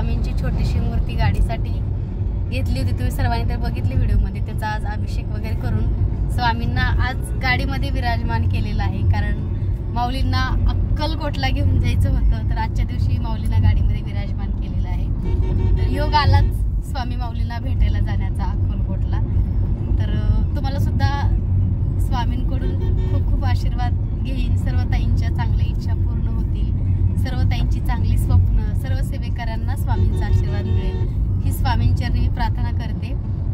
स्वामींची छोटीशी मूर्ती गाडीसाठी घेतली होती, तुम्ही सर्वांनी तर बघितली व्हिडिओमध्ये। त्याचा आज अभिषेक वगैरे करून स्वामींना आज गाडीमध्ये विराजमान केलेलं आहे, कारण माऊलींना अक्कलकोटला घेऊन जायचं होतं, तर आजच्या दिवशी माऊलींना गाडीमध्ये विराजमान केलेलं आहे। तर योग आलाच स्वामी माऊलींना भेटायला जाण्याचा अक्कलकोटला। तर तुम्हाला सुद्धा स्वामींकडून खूप खूप आशीर्वाद घेईन, सर्व ताईंच्या चांगल्या इच्छा पूर्ण होतील, सर्व ताईंची चांगली स्वप्न, सर्व सेवेकरांना स्वामींचा आशीर्वाद मिळेल ही स्वामींचरणी मी प्रार्थना करते।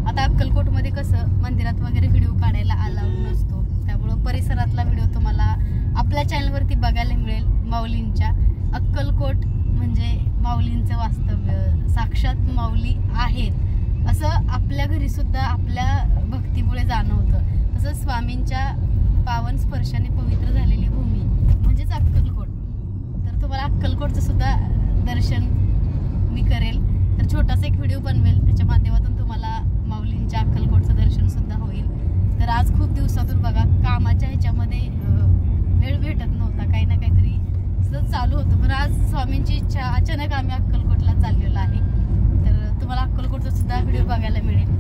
आता अक्कलकोटमध्ये कसं मंदिरात वगैरे व्हिडिओ काढायला अलाउड नसतो, त्यामुळं परिसरातला व्हिडिओ तुम्हाला आपल्या चॅनलवरती बघायला मिळेल। माऊलींच्या अक्कलकोट म्हणजे माऊलींचं वास्तव्य, साक्षात माऊली आहेत असं आपल्या घरी सुद्धा आपल्या भक्तीमुळे जाणवतं। तसंच स्वामींच्या पावन स्पर्शाने पवित्र झालेली भूमी म्हणजेच अक्कलकोट। तर तुम्हाला अक्कलकोटचं सुद्धा दर्शन मी करेल, तर छोटासा एक व्हिडिओ बनवेल, त्याच्या माध्यमातून तुम्हाला माऊलींच्या अक्कलकोटचं दर्शन सुद्धा होईल। तर आज खूप दिवसातून बघा कामाच्या ह्याच्यामध्ये वेळ भेटत नव्हता, काही ना काहीतरी सतत चालू होतं, पण आज स्वामींची इच्छा अचानक आम्ही अक्कलकोटला चाललेलो आहे। तर तुम्हाला अक्कलकोटचा सुद्धा व्हिडिओ बघायला मिळेल।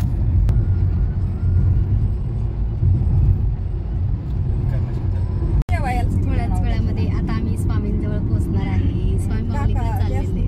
थोड्याच वेळामध्ये आता आम्ही स्वामींजवळ पोहोचणार आहे। स्वामी माऊलीकडे चाललेले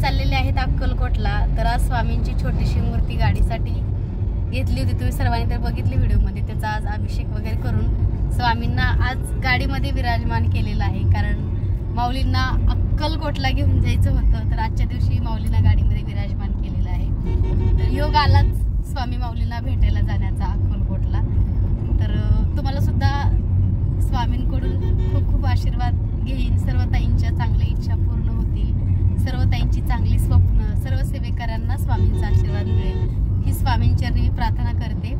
चाललेले आहेत अक्कलकोटला। तर आज स्वामींची छोटीशी मूर्ती गाडीसाठी घेतली होती, तुम्ही सर्वांनी तर बघितली व्हिडिओमध्ये। त्याचा आज अभिषेक वगैरे करून स्वामींना आज गाडीमध्ये विराजमान केलेलं आहे, कारण माऊलींना अक्कलकोटला घेऊन जायचं होतं, तर आजच्या दिवशी माऊलींना गाडीमध्ये विराजमान केलेलं आहे। तर योग आलाच स्वामी माऊलींना भेटायला जाण्याचा अक्कलकोटला। तर तुम्हाला सुद्धा स्वामींकडून खूप खूप आशीर्वाद घेईन, सर्व ताईंच्या चांगल्या इच्छा पूर्ण होतील, सर्व ताईंची चांगली स्वप्न, सर्व सेवेकरांना स्वामींचा आशीर्वाद मिळेल ही स्वामींचरणी मी प्रार्थना करते।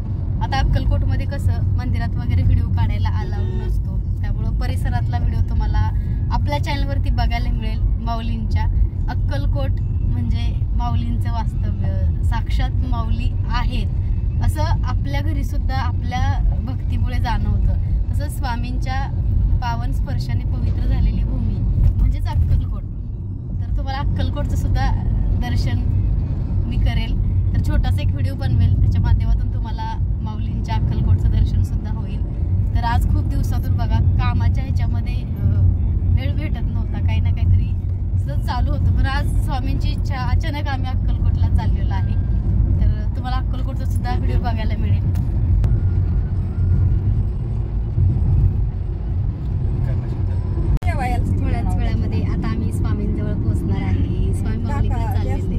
आता अक्कलकोटमध्ये कसं मंदिरात वगैरे व्हिडिओ काढायला अलाउड नसतो, त्यामुळं परिसरातला व्हिडिओ तुम्हाला आपल्या चॅनलवरती बघायला मिळेल। माऊलींच्या अक्कलकोट म्हणजे माऊलींचं वास्तव्य, साक्षात माऊली आहेत असं आपल्या घरी सुद्धा आपल्या भक्तीमुळे जाणवतं। तसंच स्वामींच्या पावन स्पर्शाने पवित्र झालेली भूमी म्हणजेच अक्कलकोट। तर तुम्हाला अक्कलकोटचं सुद्धा दर्शन मी करेल, तर छोटासा एक व्हिडिओ बनवेल, त्याच्या माध्यमातून तुम्हाला माऊलींच्या अक्कलकोटचं दर्शन सुद्धा होईल। तर आज खूप दिवसातून बघा कामाच्या ह्याच्यामध्ये वेळ भेटत नव्हता, काही ना काहीतरी सतत चालू होतं, पण आज स्वामींची इच्छा अचानक आम्ही अक्कलकोटला चाललेलो आहे। तर तुम्हाला अक्कलकोटचा सुद्धा व्हिडिओ बघायला मिळेल। थोड्याच वेळामध्ये आता आम्ही स्वामींजवळ पोहोचणार आहे। स्वामी माऊलीकडे चाललेले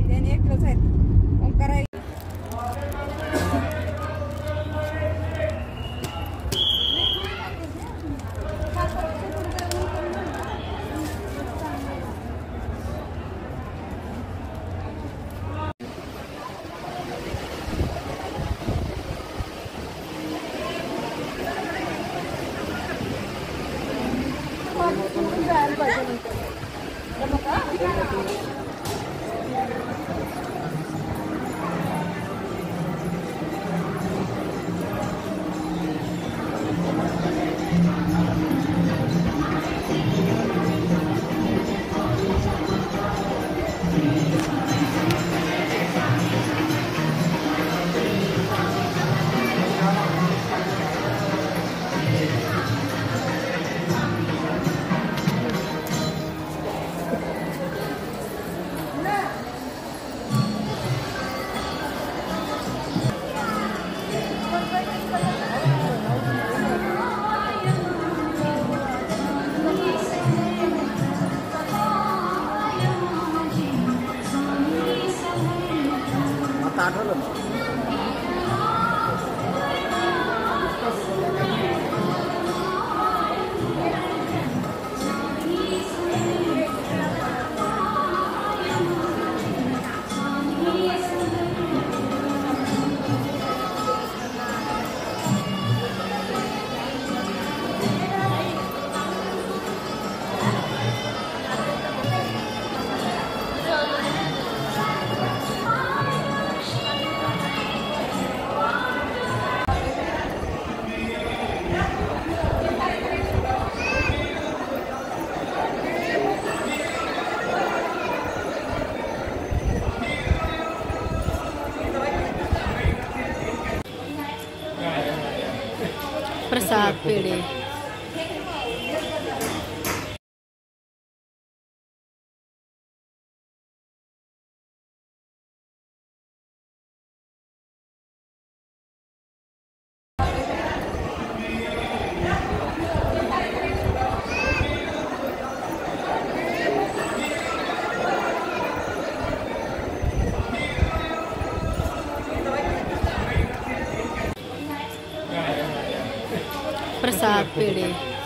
प्रसाद पेढे प्रसाद पेढे